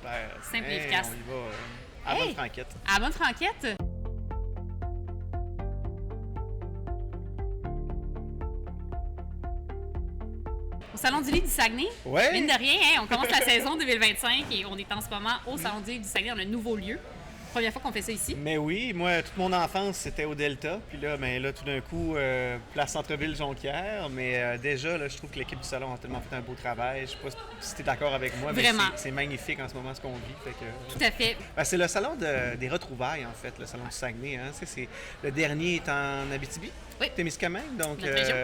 super. Simple et efficace. On y va à la bonne franquette. À la bonne franquette? Au Salon du Livre du Saguenay. Ouais. Mine de rien, hein, on commence la saison 2025 et on est en ce moment au Salon du Livre du Saguenay, dans un nouveau lieu. Première fois qu'on fait ça ici. Mais oui, moi, toute mon enfance, c'était au Delta. Puis là, tout d'un coup, place Centre-Ville Jonquière. Mais déjà, là, je trouve que l'équipe du salon a tellement fait un beau travail. Je sais pas si tu es d'accord avec moi, Vraiment. mais c'est magnifique en ce moment ce qu'on vit. Fait que, Tout à fait. c'est le salon des retrouvailles, en fait, le salon du Saguenay. Hein. Le dernier est en Abitibi, Oui. Témiscamingue. Donc, Notre région.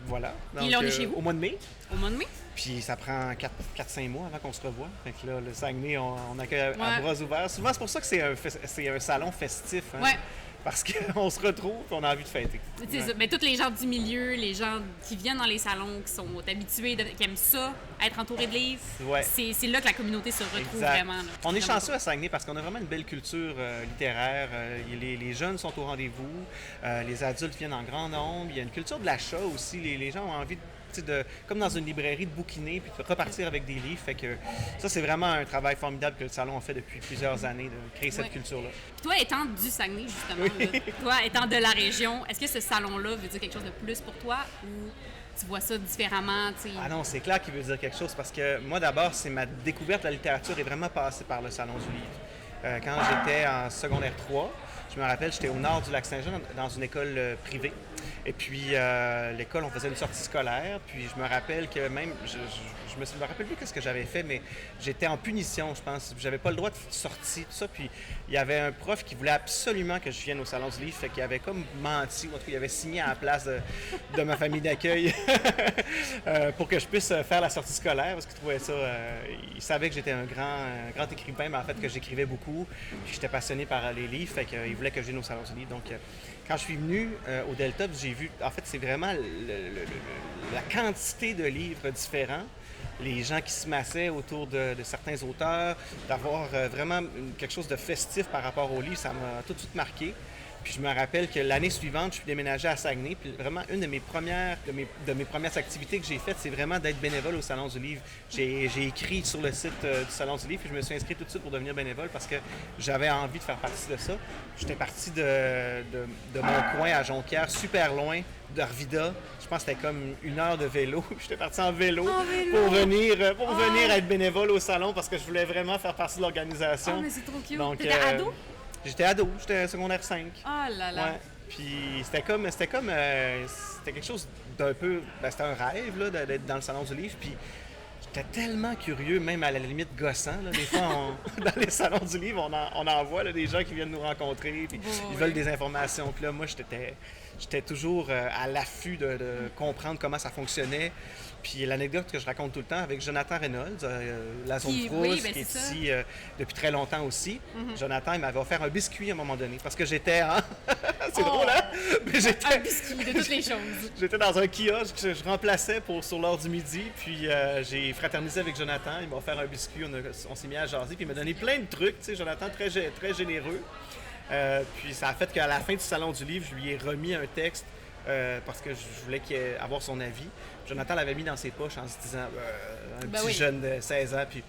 voilà. Donc, Puis là, on est chez vous. au mois de mai. Au mois de mai. Puis ça prend 4-5 mois avant qu'on se revoie. Fait que là, le Saguenay, on accueille à Ouais. bras ouverts. Souvent, c'est pour ça que c'est un salon festif. Hein? Ouais. Parce qu'on se retrouve et on a envie de fêter. C'est ça. Mais tous les gens du milieu, les gens qui viennent dans les salons, qui sont habitués, qui aiment ça, être entourés de livres, Ouais. c'est là que la communauté se retrouve Exact. vraiment. Là. On est Vraiment chanceux à Saguenay parce qu'on a vraiment une belle culture littéraire. Les jeunes sont au rendez-vous. Les adultes viennent en grand nombre. Il y a une culture de l'achat aussi. Les gens ont envie comme dans une librairie, de bouquiner puis de repartir avec des livres. Fait que ça, c'est vraiment un travail formidable que le salon a fait depuis plusieurs années, de créer cette Ouais. culture-là. Toi, étant du Saguenay, justement, là, toi, étant de la région, est-ce que ce salon-là veut dire quelque chose de plus pour toi ou tu vois ça différemment? T'sais? Ah non, c'est clair qu'il veut dire quelque chose parce que moi, d'abord, c'est ma découverte de la littérature est vraiment passée par le Salon du Livre. Quand j'étais en secondaire 3, je me rappelle, j'étais au nord du Lac-Saint-Jean dans une école privée. Et puis, l'école, on faisait une sortie scolaire. Puis, je me rappelle que même, je me rappelle plus qu'est-ce que j'avais fait, mais j'étais en punition, je pense. J'avais pas le droit de sortir, tout ça. Puis, il y avait un prof qui voulait absolument que je vienne au Salon du Livre. Fait qu'il avait comme menti, ou en tout cas, il avait signé à la place de ma famille d'accueil pour que je puisse faire la sortie scolaire parce qu'il trouvait ça. Il savait que j'étais un grand écrivain, mais en fait, que j'écrivais beaucoup. Puis, j'étais passionné par les livres. Fait qu'il voulait que je vienne au Salon du Livre. Donc, quand je suis venu au Delta, j'ai vu, en fait, c'est vraiment la quantité de livres différents, les gens qui se massaient autour de certains auteurs, d'avoir vraiment quelque chose de festif par rapport aux livres, ça m'a tout de suite marqué. Puis je me rappelle que l'année suivante, je suis déménagé à Saguenay. Puis vraiment, une de mes premières activités que j'ai faites, c'est vraiment d'être bénévole au Salon du Livre. J'ai écrit sur le site du Salon du Livre, puis je me suis inscrit tout de suite pour devenir bénévole parce que j'avais envie de faire partie de ça. J'étais parti de mon coin à Jonquière, super loin, d'Arvida. Je pense que c'était comme 1 heure de vélo. J'étais parti en vélo pour venir être bénévole au salon parce que je voulais vraiment faire partie de l'organisation. Oh, mais c'est trop cute. Donc, T'étais ado? J'étais ado, j'étais secondaire 5. Oh là là. Ouais. Puis c'était quelque chose d'un peu, c'était un rêve là, d'être dans le Salon du Livre. Puis j'étais tellement curieux, même à la limite gossant. Là. Des fois, dans les salons du livre, on en voit là, des gens qui viennent nous rencontrer, puis ils veulent des informations. Puis là, moi, j'étais toujours à l'affût de comprendre comment ça fonctionnait. Puis l'anecdote que je raconte tout le temps avec Jonathan Reynolds, la zone Frousse, qui est ici depuis très longtemps aussi. Jonathan, il m'avait offert un biscuit à un moment donné parce que j'étais c'est drôle, hein? Mais Un biscuit de toutes les choses. J'étais dans un kiosque, je remplaçais sur l'heure du midi, puis j'ai fraternisé avec Jonathan. Il m'a offert un biscuit, on s'est mis à jaser, puis il m'a donné plein de trucs. Tu sais, Jonathan, très, très généreux. Puis ça a fait qu'à la fin du Salon du Livre, je lui ai remis un texte parce que je voulais avoir son avis. Jonathan l'avait mis dans ses poches en se disant un petit jeune de 16 ans. Puis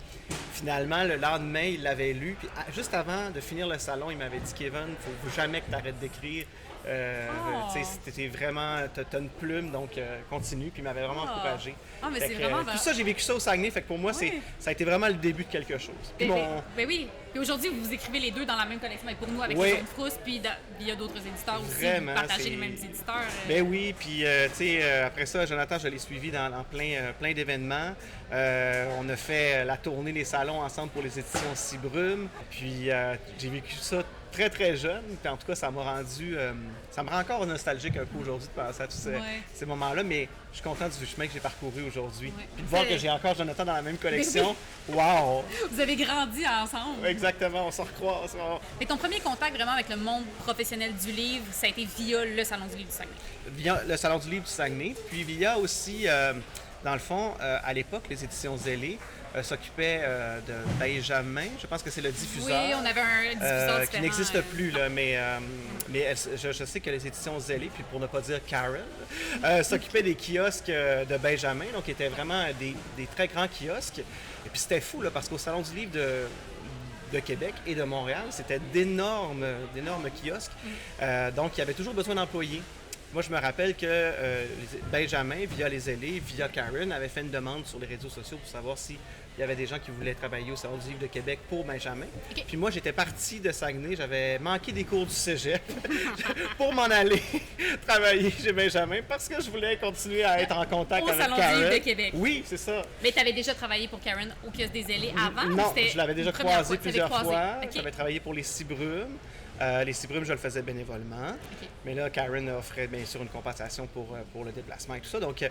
finalement, le lendemain, il l'avait lu. Puis juste avant de finir le salon, il m'avait dit « Kevin, il ne faut jamais que tu arrêtes d'écrire. T'es vraiment, t'as une plume, donc continue. » Puis il m'avait vraiment encouragé. Mais c'est vraiment... Tout ça, j'ai vécu ça au Saguenay. Fait que pour moi, ça a été vraiment le début de quelque chose. Puis Ben oui. Puis aujourd'hui, vous écrivez les deux dans la même collection. Mais pour nous, avec les autres Frousse, puis il y a d'autres éditeurs aussi. Vraiment, vous partagez les mêmes éditeurs. Ben oui, puis après ça, Jonathan, je l'ai suivi dans plein d'événements. On a fait la tournée des salons ensemble pour les éditions Cibrume. Puis j'ai vécu ça très, très jeune. Puis en tout cas, ça me rend encore nostalgique un peu aujourd'hui de penser à tous ces moments-là. Mais je suis content du chemin que j'ai parcouru aujourd'hui. Puis de voir que j'ai encore Jonathan dans la même collection. Wow! Vous avez grandi ensemble. Exactement, on se recroise. Et ton premier contact vraiment avec le monde professionnel du livre, ça a été via le Salon du Livre du Saguenay? Via le Salon du Livre du Saguenay. Puis via aussi, dans le fond, à l'époque, les éditions Zélé s'occupaient de Benjamin. Je pense que c'est le diffuseur. Oui, on avait un diffuseur qui n'existe plus, là, mais je sais que les éditions Zélé, puis pour ne pas dire Carol, s'occupaient des kiosques de Benjamin, donc qui étaient vraiment des très grands kiosques. Et puis c'était fou, là, parce qu'au Salon du Livre de Québec et de Montréal. C'était d'énormes kiosques. Donc, il y avait toujours besoin d'employés. Moi, je me rappelle que Benjamin, via les ailés, via Karen, avait fait une demande sur les réseaux sociaux pour savoir s'il y avait des gens qui voulaient travailler au Salon du livre de Québec pour Benjamin. Okay. Puis moi, j'étais parti de Saguenay, j'avais manqué des cours du cégep pour m'en aller travailler chez Benjamin parce que je voulais continuer à être en contact avec Karen. Au Salon du livre de Québec. Oui, c'est ça. Mais tu avais déjà travaillé pour Karen au kiosque des ailés avant? Non, je l'avais déjà croisé plusieurs fois. Okay. J'avais travaillé pour les Six Brumes. Les Six Brumes, je le faisais bénévolement. Okay. Mais là, Karen offrait bien sûr une compensation pour le déplacement et tout ça. Donc, fait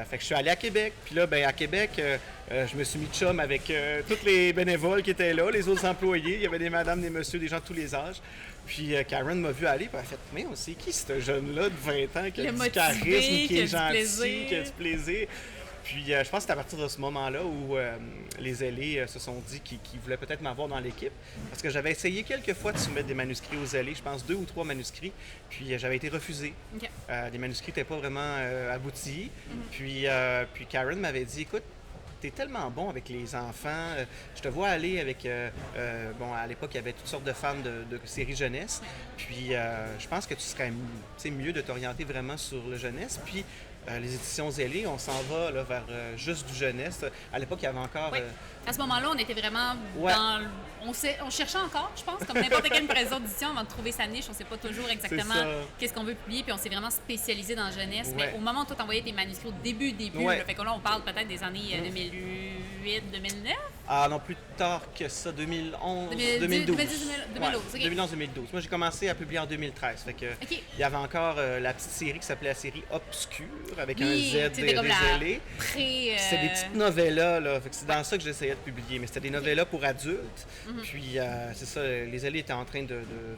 que je suis allé à Québec. Puis là, à Québec, je me suis mis de chum avec tous les bénévoles qui étaient là, les autres employés. Il y avait des madames, des messieurs, des gens de tous les âges. Puis Karen m'a vu aller, puis elle a fait « Mais on sait qui, ce jeune-là de 20 ans qui a du charisme, qui est gentil, qui a du plaisir? » Puis je pense que c'est à partir de ce moment-là où les ailés se sont dit qu'ils voulaient peut-être m'avoir dans l'équipe. Parce que j'avais essayé quelques fois de soumettre des manuscrits aux ailés, je pense 2 ou 3 manuscrits, puis j'avais été refusé. Okay. Les manuscrits n'étaient pas vraiment aboutis. Puis Karen m'avait dit « Écoute, t'es tellement bon avec les enfants. Je te vois aller avec... bon, à l'époque, il y avait toutes sortes de fans de séries jeunesse. Puis je pense que tu serais mieux de t'orienter vraiment sur le jeunesse. Puis les éditions Zélé, on s'en va là, vers juste du jeunesse. À l'époque, il y avait encore... À ce moment-là, on était vraiment dans... On cherchait encore, je pense, comme n'importe quelle maison d'édition, avant de trouver sa niche. On ne sait pas toujours exactement qu'est-ce qu'on veut publier, puis on s'est vraiment spécialisé dans la jeunesse. Mais au moment où toi, t'envoyais tes manuscrits au début, là, fait que là, on parle peut-être des années 2008, 2009? Ah non, plus tard que ça, 2011, 2012. 2012, OK. 2011-2012. Moi, j'ai commencé à publier en 2013. Fait que il y avait encore la petite série qui s'appelait la série Obscure, avec un Z désolé. C'est des petites novellas, là. C'est dans ça que j'essayais de publier, mais c'était des novellas pour adultes. Puis c'est ça, les ailés étaient en train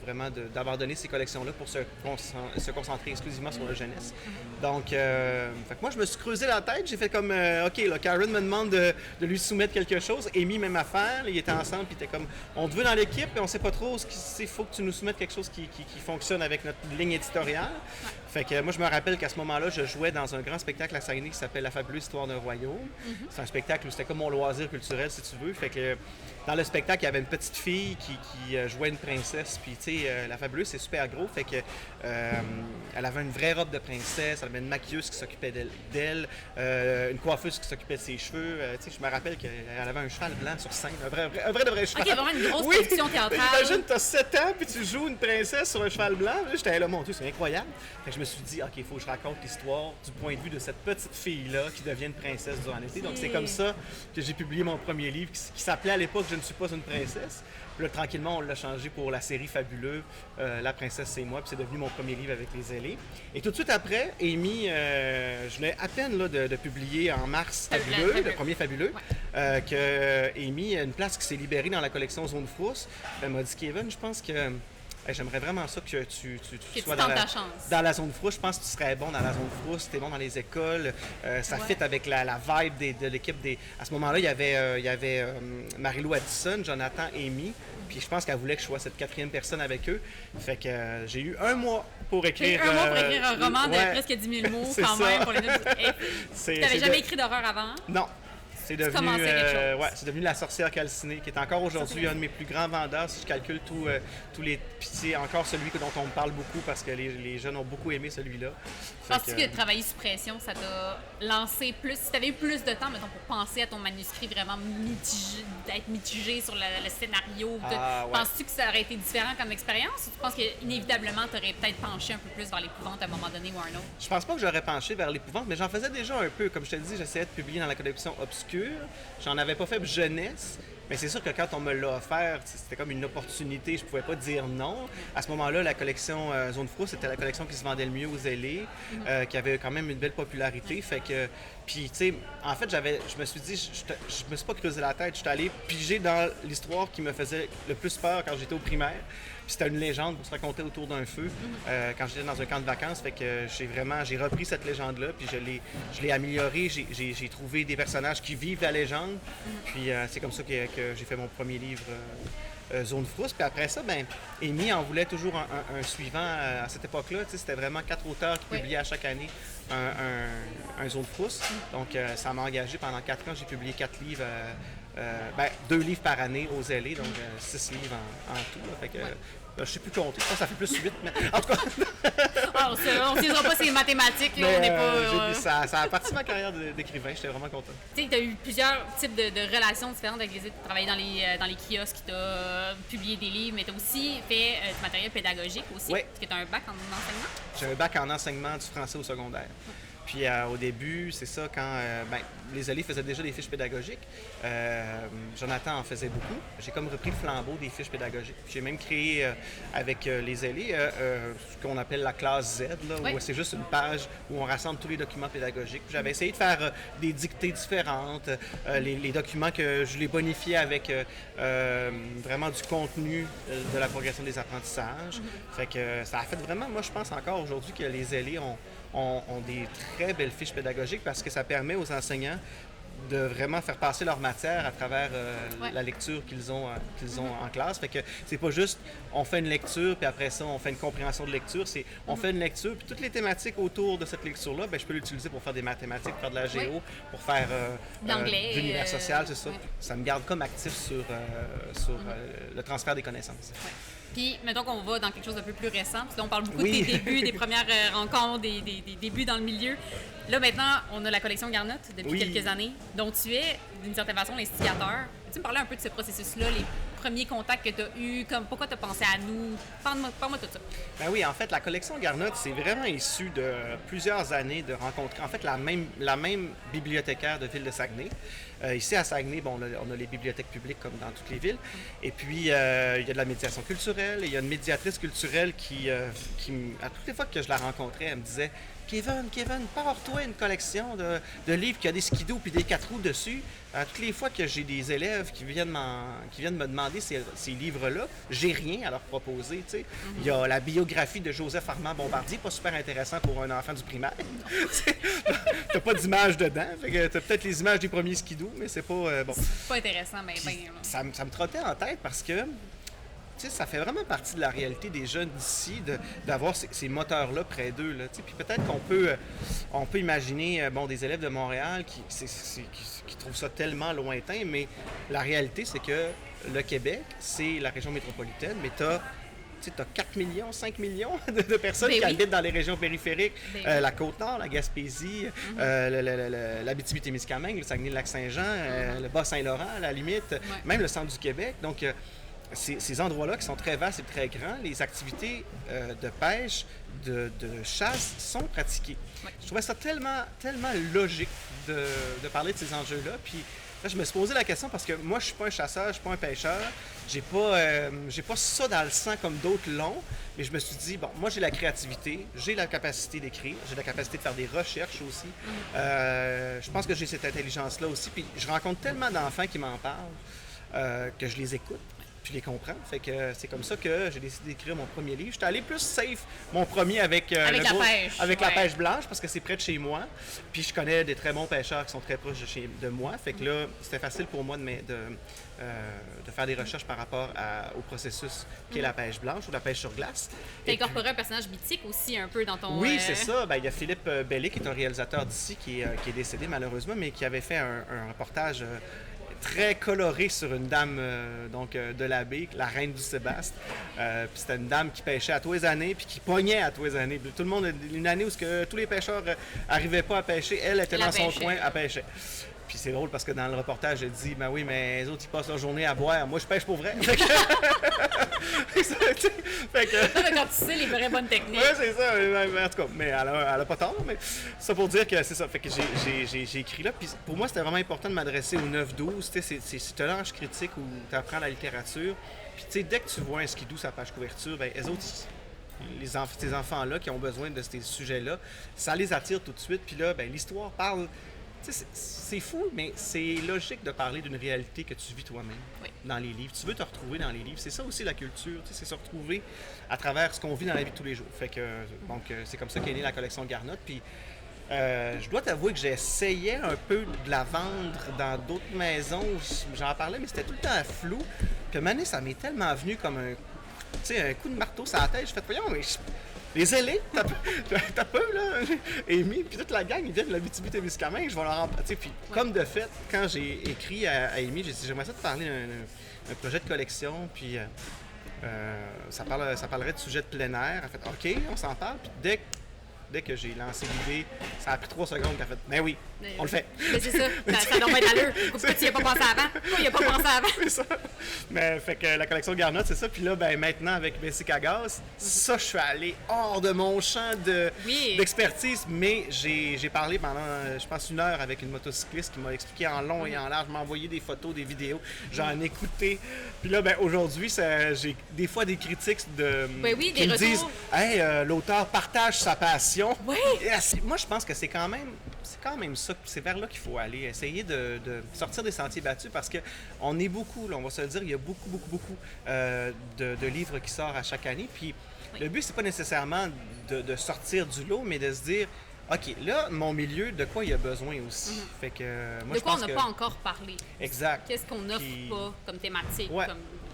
vraiment d'abandonner ces collections-là pour se concentrer exclusivement sur la jeunesse. Donc, fait que moi, je me suis creusé la tête. J'ai fait comme, OK, là, Karen me demande de lui soumettre quelque chose. Amy, même affaire. Là, ils étaient ensemble, puis ils étaient comme, on te veut dans l'équipe, mais on sait pas trop ce qu'il faut que tu nous soumettes quelque chose qui fonctionne avec notre ligne éditoriale. Fait que moi, je me rappelle qu'à ce moment-là, je jouais dans un grand spectacle à Saguenay qui s'appelle La fabuleuse histoire d'un royaume. C'est un spectacle où c'était comme mon loisir culturel, si tu veux. Fait que dans le spectacle, il y avait une petite fille qui jouait une princesse. Puis, tu sais, La fabuleuse, c'est super gros. Fait que elle avait une vraie robe de princesse. Elle avait une maquilleuse qui s'occupait d'elle, une coiffeuse qui s'occupait de ses cheveux. Tu sais, je me rappelle qu'elle avait un cheval blanc sur scène. Un vrai de vrai cheval. OK, vraiment une grosse production théâtrale. Imagine, t'as 7 ans, puis tu joues une princesse sur un cheval blanc. Là, j'étais là, mon Dieu, c'est incroyable. Fait que je me suis dit, OK, il faut que je raconte l'histoire du point de vue de cette petite fille-là qui devient une princesse durant l'été. Donc, c'est comme ça que j'ai publié mon premier livre qui s'appelait à l'époque Je ne suis pas une princesse. Puis là, tranquillement, on l'a changé pour la série Fabuleux, La princesse, c'est moi. Puis c'est devenu mon premier livre avec les ailés. Et tout de suite après, Amy, je venais à peine là, de publier en mars Fabuleux, le premier Fabuleux, que Amy, une place qui s'est libérée dans la collection Zone Frousse. Elle m'a dit, Kevin, je pense que j'aimerais vraiment ça que tu sois dans la zone frousse. Je pense que tu serais bon dans la zone frousse, tu es bon dans les écoles. Ça fit avec la vibe de l'équipe. À ce moment-là, il y avait Marie-Lou Addison, Jonathan, Amy. Puis je pense qu'elle voulait que je sois cette 4e personne avec eux. Fait que j'ai eu un mois pour écrire... un roman de presque 10 000 mots quand même pour les deux. Tu n'avais jamais écrit d'horreur avant? Non. C'est devenu La sorcière calcinée, qui est encore aujourd'hui un de mes plus grands vendeurs, si je calcule tous les... Puis c'est encore celui dont on me parle beaucoup parce que les jeunes ont beaucoup aimé celui-là. Penses-tu que travailler sous pression, ça t'a lancé plus... Si tu avais eu plus de temps, mettons, pour penser à ton manuscrit vraiment d'être mitigé sur le scénario, penses-tu que ça aurait été différent comme expérience? Ou tu penses qu'inévitablement, tu aurais peut-être penché un peu plus vers l'épouvante à un moment donné ou un autre? Je pense pas que j'aurais penché vers l'épouvante, mais j'en faisais déjà un peu. Comme je te dis, j'essayais de publier dans la collection Obscure. J'en avais pas fait jeunesse, mais c'est sûr que quand on me l'a offert, c'était comme une opportunité, je pouvais pas dire non. À ce moment-là, la collection Zone Frousse, c'était la collection qui se vendait le mieux aux ailés, qui avait quand même une belle popularité. Fait que, puis, tu sais, en fait, je me suis dit, je me suis pas creusé la tête, je suis allé piger dans l'histoire qui me faisait le plus peur quand j'étais au primaire. Puis c'était une légende pour se raconter autour d'un feu quand j'étais dans un camp de vacances. Fait que j'ai repris cette légende-là, puis je l'ai améliorée. J'ai trouvé des personnages qui vivent la légende. Puis c'est comme ça que j'ai fait mon premier livre, Zone Frousse. Puis après ça, Amy en voulait toujours un suivant à cette époque-là. C'était vraiment 4 auteurs qui publiaient à chaque année un Zone Frousse. Donc ça m'a engagé pendant 4 ans. J'ai publié 4 livres 2 livres par année aux ailés, donc 6 livres en tout. Là, fait que, je ne sais plus compter, je pense que ça fait plus 8, mais en tout cas... on ne dira pas ces mathématiques, là, on n'est pas... Ça a parti de ma carrière d'écrivain, j'étais vraiment content. Tu sais, tu as eu plusieurs types de relations différentes avec les études. Tu as travaillé dans les kiosques, tu as publié des livres, mais tu as aussi fait du matériel pédagogique aussi, parce que tu as un bac en enseignement. J'ai un bac en enseignement du français au secondaire. Puis au début, c'est ça, quand les ailés faisaient déjà des fiches pédagogiques, Jonathan en faisait beaucoup. J'ai comme repris le flambeau des fiches pédagogiques. J'ai même créé avec les ailés ce qu'on appelle la classe Z, là, où c'est juste une page où on rassemble tous les documents pédagogiques. J'avais essayé de faire des dictées différentes, les documents que je les bonifiais avec vraiment du contenu de la progression des apprentissages. Fait que ça a fait vraiment, moi je pense encore aujourd'hui que les ailés ont des très belles fiches pédagogiques parce que ça permet aux enseignants de vraiment faire passer leur matière à travers la lecture qu'ils ont en classe. Fait que c'est pas juste on fait une lecture puis après ça on fait une compréhension de lecture, c'est on fait une lecture puis toutes les thématiques autour de cette lecture-là, je peux l'utiliser pour faire des mathématiques, pour faire de la géo, pour faire de l'univers social, c'est ça. Ça me garde comme actif sur le transfert des connaissances. Puis, mettons qu'on va dans quelque chose d'un peu plus récent, parce que là, on parle beaucoup de tes débuts, des premières rencontres, des débuts dans le milieu. Là, maintenant, on a la collection Garnotte depuis quelques années, dont tu es, d'une certaine façon, l'instigateur. Peux-tu me parler un peu de ce processus-là, les premiers contacts que tu as eus, pourquoi tu as pensé à nous? Parle-moi tout ça. Ben oui, en fait, la collection Garnotte, c'est vraiment issu de plusieurs années de rencontres. En fait, la même bibliothécaire de Ville de Saguenay. Ici, à Saguenay, on a les bibliothèques publiques comme dans toutes les villes. Et puis, il y a de la médiation culturelle. Il y a une médiatrice culturelle qui à toutes les fois que je la rencontrais, elle me disait « Kevin, pars-toi une collection de livres qui a des skidoo puis des 4 roues dessus. » Toutes les fois que j'ai des élèves qui viennent me demander ces livres-là, j'ai rien à leur proposer. Tu sais. Il y a la biographie de Joseph Armand Bombardier, pas super intéressant pour un enfant du primaire. T'as pas d'image dedans. T'as peut-être les images des premiers skidoo, mais c'est pas bon. C'est pas intéressant, mais ça me trottait en tête parce que ça fait vraiment partie de la réalité des jeunes d'ici d'avoir ces moteurs-là près d'eux. Là, puis peut-être qu'on peut imaginer des élèves de Montréal qui trouvent ça tellement lointain, mais la réalité, c'est que le Québec, c'est la région métropolitaine, mais tu as 4 millions, 5 millions de personnes qui habitent dans les régions périphériques. La Côte-Nord, la Gaspésie, l'Abitibi-Témiscamingue, le Saguenay-Lac-Saint-Jean, le Bas-Saint-Laurent, à la limite, même le centre du Québec. Donc, ces endroits-là qui sont très vastes et très grands, les activités de pêche, de chasse sont pratiquées. Je trouvais ça tellement logique de parler de ces enjeux-là. Puis là, je me suis posé la question parce que moi, je suis pas un chasseur, je suis pas un pêcheur. J'ai pas ça dans le sang comme d'autres l'ont. Mais je me suis dit, moi, j'ai la créativité, j'ai la capacité d'écrire, j'ai la capacité de faire des recherches aussi. Je pense que j'ai cette intelligence-là aussi. Puis je rencontre tellement d'enfants qui m'en parlent que je les écoute. Puis je les comprends. Fait que c'est comme ça que j'ai décidé d'écrire mon premier livre. J'étais allé plus safe, mon premier avec la pêche blanche, parce que c'est près de chez moi. Puis je connais des très bons pêcheurs qui sont très proches de moi. Fait que là, c'était facile pour moi de faire des recherches par rapport au processus qui est la pêche blanche ou la pêche sur glace. Tu as incorporé un personnage mythique aussi un peu dans ton... Oui, c'est ça. Il y a Philippe Bellé, qui est un réalisateur d'ici, qui est décédé malheureusement, mais qui avait fait un reportage... très coloré sur une dame de la baie, la reine du Sébaste. Puis c'était une dame qui pêchait à tous les années puis qui pognait à tous les années. Tout le monde, une année où tous les pêcheurs n'arrivaient pas à pêcher, elle était dans son coin à pêcher. Puis c'est drôle parce que dans le reportage, elle dit « Ben oui, mais les autres, ils passent leur journée à boire. Moi, je pêche pour vrai. » Fait que... Quand tu sais les vraies bonnes techniques. Oui, c'est ça. En tout cas, mais elle a pas tort. Mais ça pour dire que c'est ça. Fait que j'ai écrit là. Puis pour moi, c'était vraiment important de m'adresser aux 9-12. C'est un âge critique où tu apprends la littérature. Puis dès que tu vois un skidoo sur la page couverture, ben les autres... ces enfants-là qui ont besoin de ces sujets-là, ça les attire tout de suite. Puis là, ben l'histoire parle... C'est fou, mais c'est logique de parler d'une réalité que tu vis toi-même dans les livres. Tu veux te retrouver dans les livres. C'est ça aussi la culture, c'est se retrouver à travers ce qu'on vit dans la vie de tous les jours. Fait que, donc, c'est comme ça qu'est née la collection Garnotte. Puis, je dois t'avouer que j'essayais un peu de la vendre dans d'autres maisons. J'en parlais, mais c'était tout le temps flou. Puis, à un moment donné, ça m'est tellement venu comme un coup de marteau sur la tête. Je fais, voyons, mais Les ailés, t'as peu, là. Amy, puis toute la gang, ils viennent de la Abitibi-Témiscamingue, je vais leur en... Tu sais, puis comme de fait, quand j'ai écrit à Amy, j'ai dit, j'aimerais ça te parler d'un projet de collection, puis ça parlerait de sujet de plein air. Elle a fait, OK, on s'en parle, puis dès que j'ai lancé l'idée, ça a pris 3 secondes qu'elle a fait « Ben oui, on le fait! » Mais c'est ça, ça doit être à l'heure. Pourquoi tu n'y as pas pensé avant? Pourquoi il n'y a pas pensé avant? C'est ça. Mais fait que la collection Garnotte, c'est ça. Puis là, ben maintenant, avec Bessic à gaz, ça, je suis allé hors de mon champ d'expertise. Mais j'ai parlé pendant, je pense, 1 heure avec une motocycliste qui m'a expliqué en long et en large, m'a envoyé des photos, des vidéos. J'en ai écouté. Puis là, ben aujourd'hui, j'ai des fois des critiques qui me disent « Hey, l'auteur partage sa passion. » Oui. Moi, je pense que c'est quand même ça, c'est vers là qu'il faut aller, essayer de sortir des sentiers battus parce qu'on est beaucoup, là, on va se le dire, il y a beaucoup de livres qui sortent à chaque année. Puis le but, c'est pas nécessairement de sortir du lot, mais de se dire, OK, là, mon milieu, de quoi il a besoin aussi. Fait que, moi, de quoi on n'a pas encore parlé. Exact. Qu'est-ce qu'on n'offre pas comme thématique? Ouais.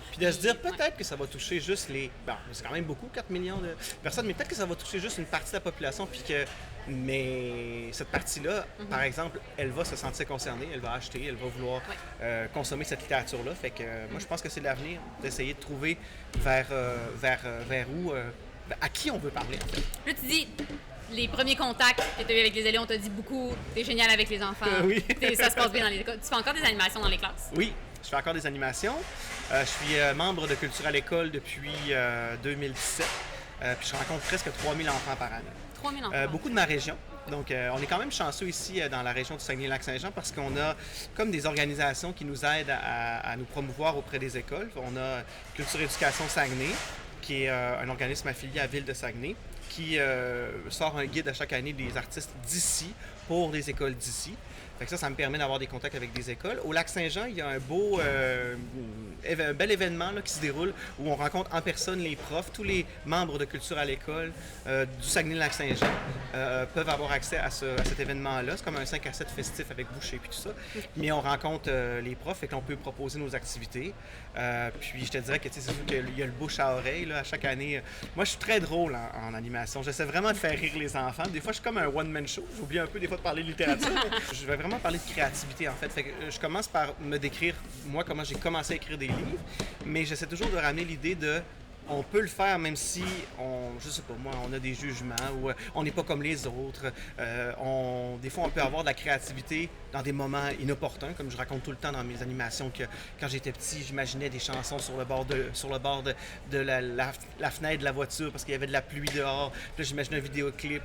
Puis de se dire peut-être que ça va toucher juste les... Bon, c'est quand même beaucoup, 4 millions de personnes, mais peut-être que ça va toucher juste une partie de la population, puis que... Mais cette partie-là, par exemple, elle va se sentir concernée, elle va acheter, elle va vouloir consommer cette littérature-là. Fait que moi, je pense que c'est l'avenir, d'essayer de trouver vers où... à qui on veut parler, en fait. Là, tu dis... Les premiers contacts que tu as eu avec les élèves, on t'a dit beaucoup, t'es génial avec les enfants, oui. Ça se passe bien dans les écoles. Tu fais encore des animations dans les classes? Oui, je fais encore des animations. Je suis membre de Culture à l'école depuis 2017. Puis je rencontre presque 3000 enfants par année. 3000 enfants? Beaucoup de ma région. Donc, on est quand même chanceux ici dans la région du Saguenay-Lac-Saint-Jean parce qu'on a comme des organisations qui nous aident à nous promouvoir auprès des écoles. On a Culture Éducation Saguenay, qui est un organisme affilié à Ville de Saguenay, qui sort un guide à chaque année des artistes d'ici pour les écoles d'ici. Fait que ça me permet d'avoir des contacts avec des écoles. Au Lac-Saint-Jean, il y a un bel événement là, qui se déroule où on rencontre en personne les profs. Tous les membres de Culture à l'école du Saguenay-Lac-Saint-Jean peuvent avoir accès à cet événement-là. C'est comme un 5 à 7 festif avec boucher et tout ça. Mais on rencontre les profs et qu'on peut proposer nos activités. Puis je te dirais que c'est sûr qu'il y a le bouche à oreille là, à chaque année. Moi, je suis très drôle en animation. J'essaie vraiment de faire rire les enfants. Des fois, je suis comme un one-man show. J'oublie un peu des fois de parler de littérature. Je vais vraiment parler de créativité, en fait. Fait que je commence par me décrire, moi, comment j'ai commencé à écrire des livres, mais j'essaie toujours de ramener l'idée de on peut le faire même si je sais pas moi, on a des jugements ou on n'est pas comme les autres. Des fois, on peut avoir de la créativité dans des moments inopportuns, comme je raconte tout le temps dans mes animations que quand j'étais petit, j'imaginais des chansons sur le bord de la fenêtre de la voiture parce qu'il y avait de la pluie dehors. Puis là, j'imaginais un vidéoclip.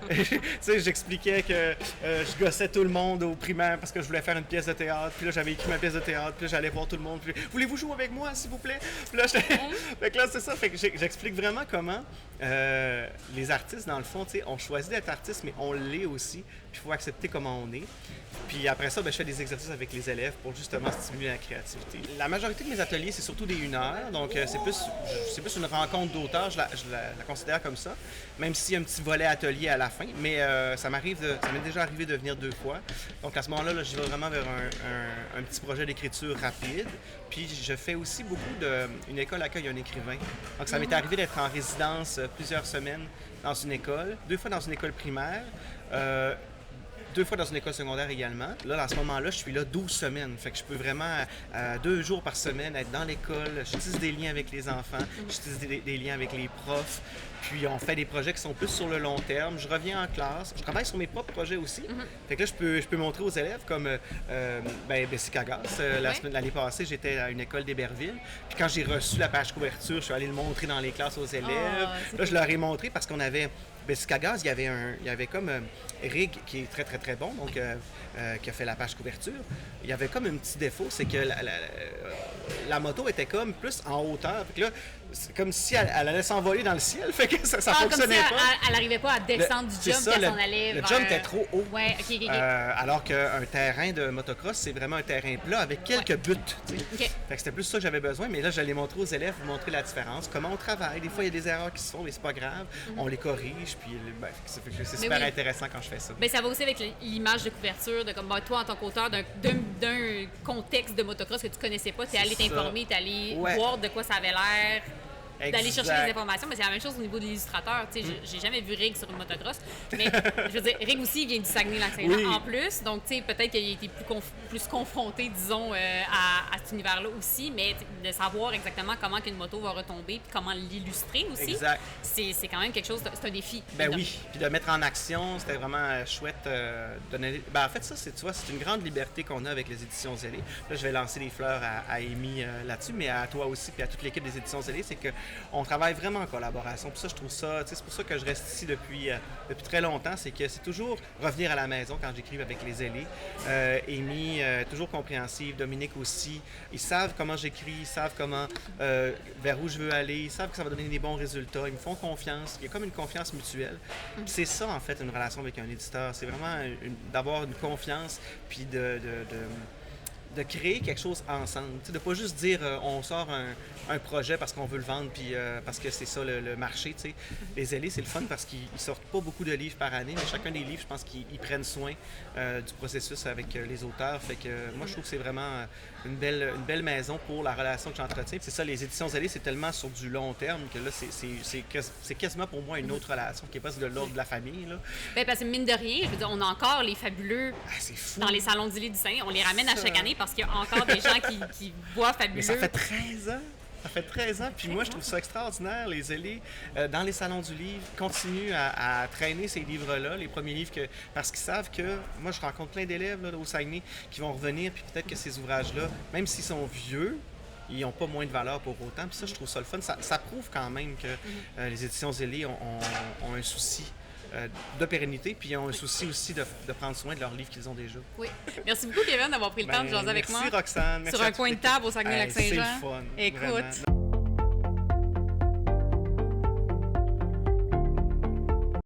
Tu sais, j'expliquais que je gossais tout le monde au primaire parce que je voulais faire une pièce de théâtre. Puis là, j'avais écrit ma pièce de théâtre. Puis là, j'allais voir tout le monde. Puis voulez-vous jouer avec moi, s'il vous plaît? Puis là, fait que là, c'est ça. Fait que j'explique vraiment comment les artistes, dans le fond, on choisit d'être artiste, mais on l'est aussi. Puis il faut accepter comment on est. Puis après ça, je fais des exercices avec les élèves pour justement stimuler la créativité. La majorité de mes ateliers, c'est surtout des 1 heure. Donc, c'est plus une rencontre d'auteurs. Je la considère comme ça. Même s'il y a un petit volet atelier à la fin. Mais ça m'est déjà arrivé de venir 2 fois. Donc, à ce moment-là, je vais vraiment vers un petit projet d'écriture rapide. Puis, je fais aussi beaucoup une école accueille un écrivain. Donc, ça m'est arrivé d'être en résidence plusieurs semaines dans une école. 2 fois dans une école primaire. 2 fois dans une école secondaire également. Là, à ce moment-là, je suis là 12 semaines. Fait que je peux vraiment, 2 jours par semaine, être dans l'école. Je tisse des liens avec les enfants, je tisse des liens avec les profs. Puis on fait des projets qui sont plus sur le long terme. Je reviens en classe. Je travaille sur mes propres projets aussi. Fait que là, je peux montrer aux élèves comme Bessic à gaz. L'année passée, j'étais à une école d'Héberville. Puis quand j'ai reçu la page couverture, je suis allé le montrer dans les classes aux élèves. Là, je leur ai montré parce qu'on avait... Bessic à gaz, il y avait comme Rig, qui est très, très, très bon, donc qui a fait la page couverture. Il y avait comme un petit défaut, c'est que la moto était comme plus en hauteur. Puis là, c'est comme si elle allait s'envoler dans le ciel, fait que ça fonctionnait comme si pas. Elle n'arrivait pas à descendre du jump quand on allait vers... Le jump était trop haut. Ouais, OK. Alors qu'un terrain de motocross, c'est vraiment un terrain plat avec quelques buts. Okay. Fait que c'était plus ça que j'avais besoin, mais là, j'allais montrer aux élèves, montrer la différence, comment on travaille. Des fois, il y a des erreurs qui se font, mais c'est pas grave. On les corrige, puis c'est super intéressant quand je fais ça. Bien, ça va aussi avec l'image de couverture, de comme toi, en tant qu'auteur d'un contexte de motocross que tu connaissais pas, tu es allé t'informer, tu es allé voir de quoi ça avait l'air d'aller chercher les informations, mais c'est la même chose au niveau de l'illustrateur. J'ai jamais vu Rig sur une motocross, mais je veux dire, Rig aussi vient du Saguenay-Lac-Saint-Jean en plus, donc peut-être qu'il a été plus confronté, disons, à cet univers-là aussi, mais de savoir exactement comment qu'une moto va retomber puis comment l'illustrer aussi, c'est quand même quelque chose, c'est un défi. Ben oui, puis de mettre en action, c'était vraiment chouette. En fait, ça, tu vois, c'est une grande liberté qu'on a avec les éditions Zélé. Là, je vais lancer des fleurs à Amy là-dessus, mais à toi aussi, puis à toute l'équipe des éditions Zélé, c'est qu'on travaille vraiment en collaboration. Puis ça, je trouve ça, c'est pour ça que je reste ici depuis très longtemps, c'est que c'est toujours revenir à la maison quand j'écris avec les Zélé. Amy, toujours compréhensive, Dominique aussi. Ils savent comment j'écris, ils savent comment, vers où je veux aller, ils savent que ça va donner des bons résultats, ils me font confiance. Il y a comme une confiance mutuelle. Puis c'est ça, en fait, une relation avec un éditeur. C'est vraiment d'avoir une confiance, puis de créer quelque chose ensemble. De ne pas juste dire on sort un projet parce qu'on veut le vendre puis parce que c'est ça le marché. T'sais. Les Zélé, c'est le fun parce qu'ils sortent pas beaucoup de livres par année, mais chacun des livres, je pense qu'ils prennent soin du processus avec les auteurs. Fait que moi, je trouve que c'est vraiment une belle maison pour la relation que j'entretiens. C'est ça, les éditions Zélé, c'est tellement sur du long terme que là, c'est quasiment pour moi une autre relation qui est presque de l'ordre de la famille. Là. Bien, parce que mine de rien, je veux dire, on a encore les fabuleux dans les salons du Saguenay. On les ramène à chaque année parce qu'il y a encore des gens qui voient fabuleux. Mais ça fait 13 ans! Ça fait 13 ans, puis moi, je trouve ça extraordinaire. Les Zélé, dans les salons du livre, continuent à traîner ces livres-là, les premiers livres, parce qu'ils savent que... Moi, je rencontre plein d'élèves là, au Saguenay qui vont revenir, puis peut-être que ces ouvrages-là, même s'ils sont vieux, ils n'ont pas moins de valeur pour autant. Puis ça, je trouve ça le fun. Ça prouve quand même que les éditions Zélé ont un souci de pérennité, puis ils ont un souci aussi de prendre soin de leurs livres qu'ils ont déjà. Oui. Merci beaucoup, Kevin, d'avoir pris le temps de jaser avec moi. Merci, Roxane. Merci sur un coin de table au Saguenay-Lac-Saint-Jean. C'est le fun. Écoute. Vraiment.